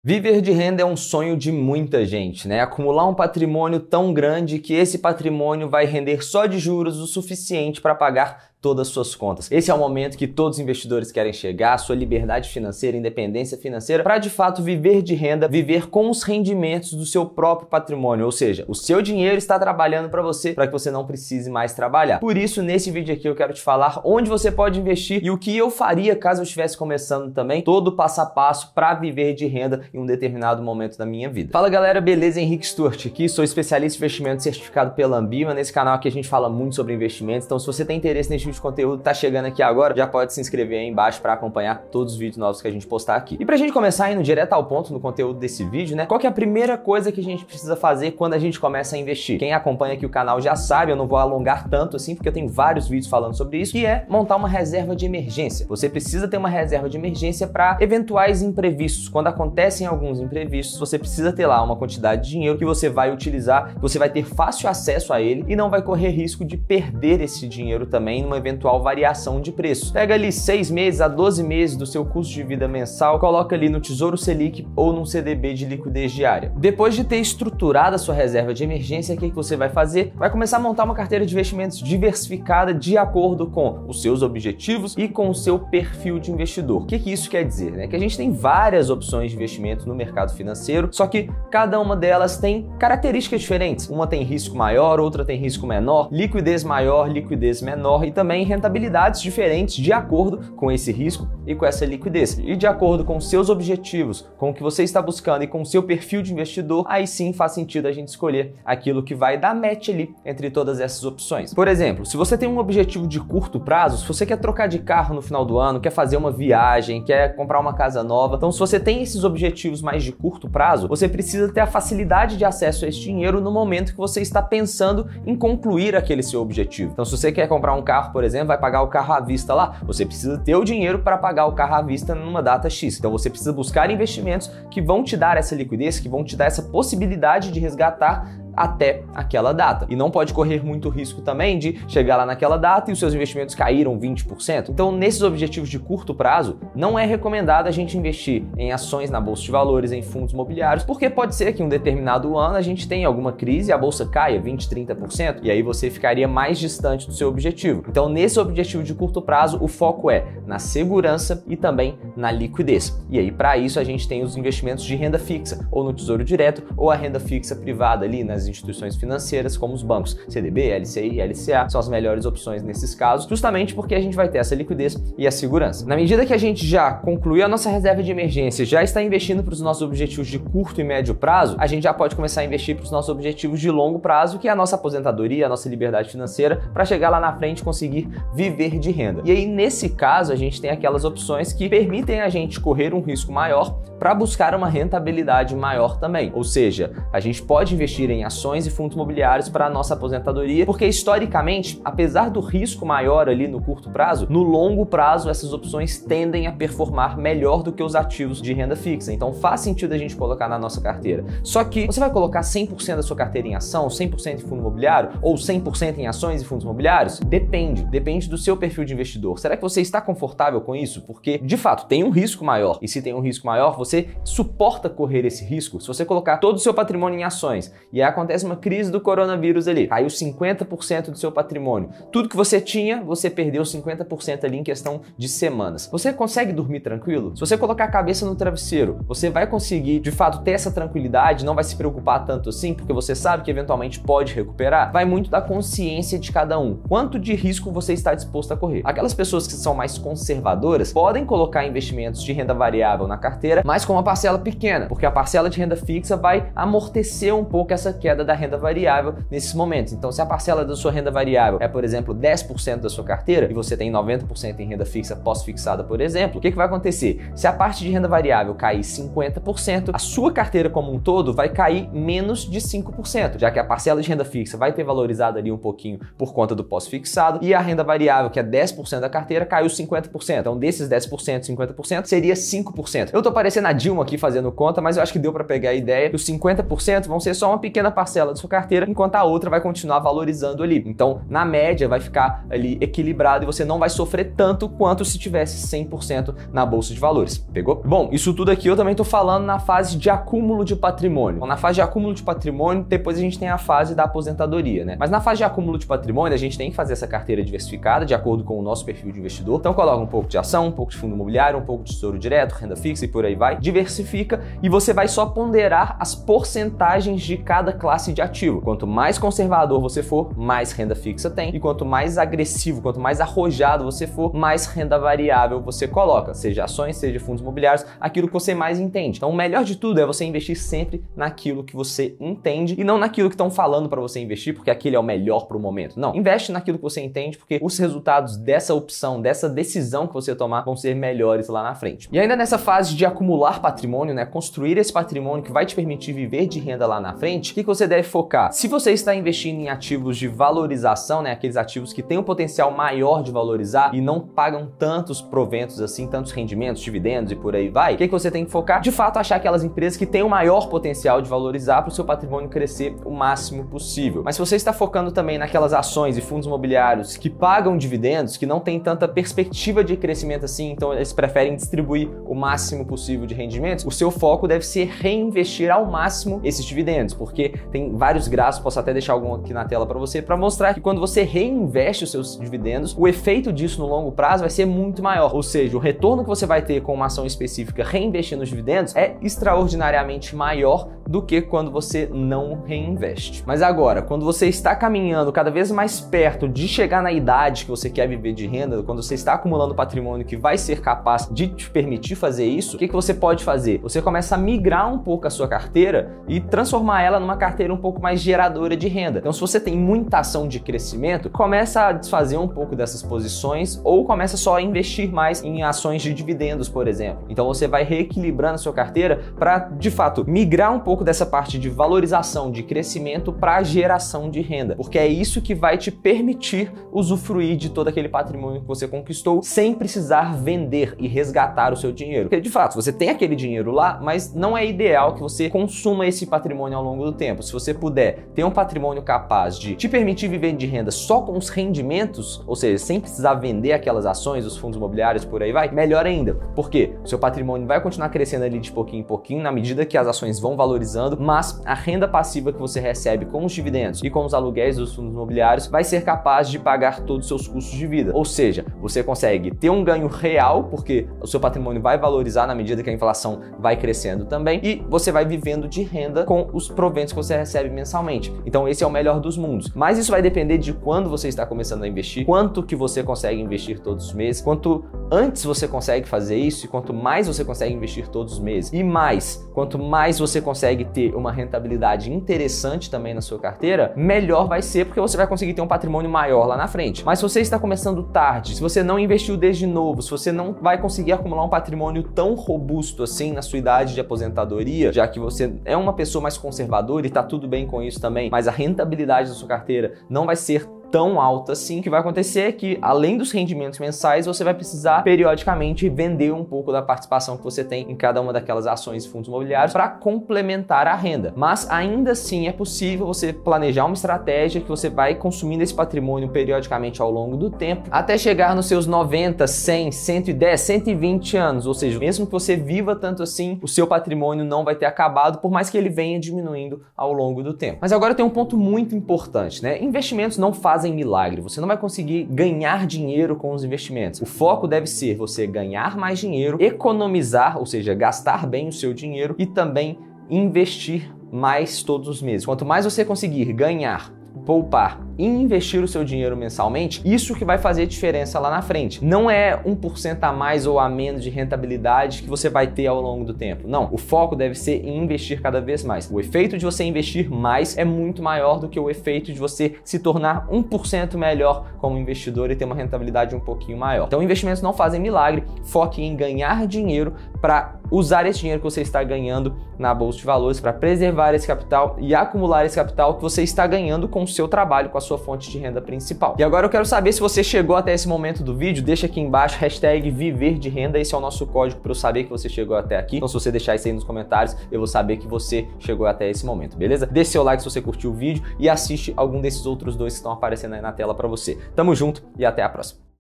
Viver de renda é um sonho de muita gente, né? Acumular um patrimônio tão grande que esse patrimônio vai render só de juros o suficiente para pagar todas as suas contas. Esse é o momento que todos os investidores querem chegar, sua liberdade financeira, independência financeira, para de fato viver de renda, viver com os rendimentos do seu próprio patrimônio, ou seja, o seu dinheiro está trabalhando para você, para que você não precise mais trabalhar. Por isso, nesse vídeo aqui eu quero te falar onde você pode investir e o que eu faria caso eu estivesse começando também, todo o passo a passo para viver de renda em um determinado momento da minha vida. Fala galera, beleza? Henrique Stuart aqui, sou especialista em investimento certificado pela Ambima. Nesse canal aqui a gente fala muito sobre investimentos, então se você tem interesse nesse tipo de conteúdo, tá chegando aqui agora, já pode se inscrever aí embaixo para acompanhar todos os vídeos novos que a gente postar aqui. E pra gente começar indo direto ao ponto no conteúdo desse vídeo, né? Qual que é a primeira coisa que a gente precisa fazer quando a gente começa a investir? Quem acompanha aqui o canal já sabe, eu não vou alongar tanto assim, porque eu tenho vários vídeos falando sobre isso, que é montar uma reserva de emergência. Você precisa ter uma reserva de emergência para eventuais imprevistos. Quando acontecem alguns imprevistos, você precisa ter lá uma quantidade de dinheiro que você vai utilizar, que você vai ter fácil acesso a ele e não vai correr risco de perder esse dinheiro também numa eventual variação de preço. Pega ali 6 meses a 12 meses do seu custo de vida mensal, coloca ali no Tesouro Selic ou num CDB de liquidez diária. Depois de ter estruturado a sua reserva de emergência, o que você vai fazer? Vai começar a montar uma carteira de investimentos diversificada de acordo com os seus objetivos e com o seu perfil de investidor. O que isso quer dizer? Né? Que a gente tem várias opções de investimento no mercado financeiro, só que cada uma delas tem características diferentes. Uma tem risco maior, outra tem risco menor, liquidez maior, liquidez menor e também rentabilidades diferentes de acordo com esse risco e com essa liquidez. E de acordo com os seus objetivos, com o que você está buscando e com o seu perfil de investidor, aí sim faz sentido a gente escolher aquilo que vai dar match ali entre todas essas opções. Por exemplo, se você tem um objetivo de curto prazo, se você quer trocar de carro no final do ano, quer fazer uma viagem, quer comprar uma casa nova, então se você tem esses objetivos mais de curto prazo, você precisa ter a facilidade de acesso a esse dinheiro no momento que você está pensando em concluir aquele seu objetivo. Então se você quer comprar um carro, por exemplo, vai pagar o carro à vista lá, você precisa ter o dinheiro para pagar o carro à vista numa data X. Então você precisa buscar investimentos que vão te dar essa liquidez, que vão te dar essa possibilidade de resgatar até aquela data. E não pode correr muito risco também de chegar lá naquela data e os seus investimentos caíram 20%. Então, nesses objetivos de curto prazo, não é recomendado a gente investir em ações na bolsa de valores, em fundos imobiliários, porque pode ser que em um determinado ano a gente tenha alguma crise e a bolsa caia 20%, 30%, e aí você ficaria mais distante do seu objetivo. Então, nesse objetivo de curto prazo, o foco é na segurança e também na liquidez. E aí, para isso, a gente tem os investimentos de renda fixa, ou no Tesouro Direto, ou a renda fixa privada ali nas instituições financeiras, como os bancos, CDB, LCI, LCA, são as melhores opções nesses casos, justamente porque a gente vai ter essa liquidez e a segurança. Na medida que a gente já concluiu a nossa reserva de emergência, já está investindo para os nossos objetivos de curto e médio prazo, a gente já pode começar a investir para os nossos objetivos de longo prazo, que é a nossa aposentadoria, a nossa liberdade financeira, para chegar lá na frente e conseguir viver de renda. E aí, nesse caso, a gente tem aquelas opções que permitem a gente correr um risco maior para buscar uma rentabilidade maior também. Ou seja, a gente pode investir em ações e fundos imobiliários para a nossa aposentadoria, porque historicamente, apesar do risco maior ali no curto prazo, no longo prazo essas opções tendem a performar melhor do que os ativos de renda fixa. Então faz sentido a gente colocar na nossa carteira. Só que você vai colocar 100% da sua carteira em ação, 100% em fundo imobiliário ou 100% em ações e fundos imobiliários? Depende do seu perfil de investidor. Será que você está confortável com isso? Porque, de fato, tem um risco maior. E se tem um risco maior, você suporta correr esse risco? Se você colocar todo o seu patrimônio em ações e aí acontece uma crise do coronavírus ali, caiu 50% do seu patrimônio. Tudo que você tinha, você perdeu 50% ali em questão de semanas. Você consegue dormir tranquilo? Se você colocar a cabeça no travesseiro, você vai conseguir, de fato, ter essa tranquilidade, não vai se preocupar tanto assim, porque você sabe que eventualmente pode recuperar? Vai muito da consciência de cada um. Quanto de risco você está disposto a correr? Aquelas pessoas que são mais conservadoras podem colocar investimentos de renda variável na carteira, mas com uma parcela pequena, porque a parcela de renda fixa vai amortecer um pouco essa queda da renda variável nesses momentos. Então, se a parcela da sua renda variável é, por exemplo, 10% da sua carteira e você tem 90% em renda fixa pós-fixada, por exemplo, o que vai acontecer? Se a parte de renda variável cair 50%, a sua carteira como um todo vai cair menos de 5%, já que a parcela de renda fixa vai ter valorizado ali um pouquinho por conta do pós-fixado e a renda variável, que é 10% da carteira, caiu 50%. Então, desses 10%, 50% seria 5%. Eu tô parecendo a Dilma aqui fazendo conta, mas eu acho que deu para pegar a ideia que os 50% vão ser só uma pequena parcela da sua carteira, enquanto a outra vai continuar valorizando ali. Então, na média, vai ficar ali equilibrado e você não vai sofrer tanto quanto se tivesse 100% na bolsa de valores. Pegou? Bom, isso tudo aqui eu também tô falando na fase de acúmulo de patrimônio. Então, na fase de acúmulo de patrimônio, depois a gente tem a fase da aposentadoria, né? Mas na fase de acúmulo de patrimônio, a gente tem que fazer essa carteira diversificada de acordo com o nosso perfil de investidor. Então, coloca um pouco de ação, um pouco de fundo imobiliário, um pouco de tesouro direto, renda fixa e por aí vai. Diversifica e você vai só ponderar as porcentagens de cada classe de ativo. Quanto mais conservador você for, mais renda fixa tem. E quanto mais agressivo, quanto mais arrojado você for, mais renda variável você coloca. Seja ações, seja fundos imobiliários, aquilo que você mais entende. Então, o melhor de tudo é você investir sempre naquilo que você entende e não naquilo que estão falando para você investir, porque aquele é o melhor para o momento. Não, investe naquilo que você entende, porque os resultados dessa opção, dessa decisão que você tomar vão ser melhores lá na frente. E ainda nessa fase de acumular patrimônio, né, construir esse patrimônio que vai te permitir viver de renda lá na frente, o que você deve focar? Se você está investindo em ativos de valorização, né, aqueles ativos que têm um potencial maior de valorizar e não pagam tantos proventos assim, tantos rendimentos, dividendos e por aí vai, o que você tem que focar? De fato, achar aquelas empresas que têm o maior potencial de valorizar para o seu patrimônio crescer o máximo possível. Mas se você está focando também naquelas ações e fundos imobiliários que pagam dividendos, que não tem tanta perspectiva de crescimento assim, então eles preferem distribuir o máximo possível de rendimentos, o seu foco deve ser reinvestir ao máximo esses dividendos, porque tem vários gráficos, posso até deixar algum aqui na tela para você, para mostrar que quando você reinveste os seus dividendos, o efeito disso no longo prazo vai ser muito maior, ou seja, o retorno que você vai ter com uma ação específica reinvestindo os dividendos é extraordinariamente maior do que quando você não reinveste. Mas agora, quando você está caminhando cada vez mais perto de chegar na idade que você quer viver de renda, quando você está acumulando patrimônio que vai ser capaz de te permitir fazer isso, o que você pode fazer? Você começa a migrar um pouco a sua carteira e transformar ela numa carteira um pouco mais geradora de renda. Então, se você tem muita ação de crescimento, começa a desfazer um pouco dessas posições ou começa só a investir mais em ações de dividendos, por exemplo. Então, você vai reequilibrando a sua carteira para, de fato, migrar um pouco dessa parte de valorização, de crescimento para geração de renda, porque é isso que vai te permitir usufruir de todo aquele patrimônio que você conquistou sem precisar vender e resgatar o seu dinheiro. Porque, de fato, você tem aquele dinheiro lá, mas não é ideal que você consuma esse patrimônio ao longo do tempo. Se você puder ter um patrimônio capaz de te permitir viver de renda só com os rendimentos, ou seja, sem precisar vender aquelas ações, os fundos imobiliários, por aí vai, melhor ainda. Porque o seu patrimônio vai continuar crescendo ali de pouquinho em pouquinho, na medida que as ações vão valorizando, mas a renda passiva que você recebe com os dividendos e com os aluguéis dos fundos imobiliários vai ser capaz de pagar todos os seus custos de vida. Ou seja, você consegue ter um ganho real, porque o seu patrimônio vai valorizar na medida que a inflação vai crescendo também, e você vai vivendo de renda com os proventos que você recebe mensalmente. Então esse é o melhor dos mundos. Mas isso vai depender de quando você está começando a investir, quanto que você consegue investir todos os meses, quanto antes você consegue fazer isso e quanto mais você consegue investir todos os meses. E mais, quanto mais você consegue ter uma rentabilidade interessante também na sua carteira, melhor vai ser, porque você vai conseguir ter um patrimônio maior lá na frente. Mas se você está começando tarde, se você não investiu desde novo, se você não vai conseguir acumular um patrimônio tão robusto assim na sua idade de aposentadoria, já que você é uma pessoa mais conservadora e tá tudo bem com isso também, mas a rentabilidade da sua carteira não vai ser tão alta assim, o que vai acontecer é que, além dos rendimentos mensais, você vai precisar periodicamente vender um pouco da participação que você tem em cada uma daquelas ações e fundos imobiliários para complementar a renda. Mas ainda assim é possível você planejar uma estratégia que você vai consumindo esse patrimônio periodicamente ao longo do tempo, até chegar nos seus 90, 100, 110, 120 anos, ou seja, mesmo que você viva tanto assim, o seu patrimônio não vai ter acabado, por mais que ele venha diminuindo ao longo do tempo. Mas agora tem um ponto muito importante, né? Investimentos não fazem milagre, você não vai conseguir ganhar dinheiro com os investimentos. O foco deve ser você ganhar mais dinheiro, economizar, ou seja, gastar bem o seu dinheiro e também investir mais todos os meses. Quanto mais você conseguir ganhar, poupar e investir o seu dinheiro mensalmente, isso que vai fazer diferença lá na frente. Não é 1% a mais ou a menos de rentabilidade que você vai ter ao longo do tempo. Não, o foco deve ser em investir cada vez mais. O efeito de você investir mais é muito maior do que o efeito de você se tornar 1% melhor como investidor e ter uma rentabilidade um pouquinho maior. Então, investimentos não fazem milagre, foque em ganhar dinheiro para usar esse dinheiro que você está ganhando na Bolsa de Valores, para preservar esse capital e acumular esse capital que você está ganhando com o seu trabalho, com a sua fonte de renda principal. E agora eu quero saber se você chegou até esse momento do vídeo, deixa aqui embaixo, #ViverDeRenda, esse é o nosso código para eu saber que você chegou até aqui. Então se você deixar isso aí nos comentários, eu vou saber que você chegou até esse momento, beleza? Deixe seu like se você curtiu o vídeo e assiste algum desses outros dois que estão aparecendo aí na tela para você. Tamo junto e até a próxima.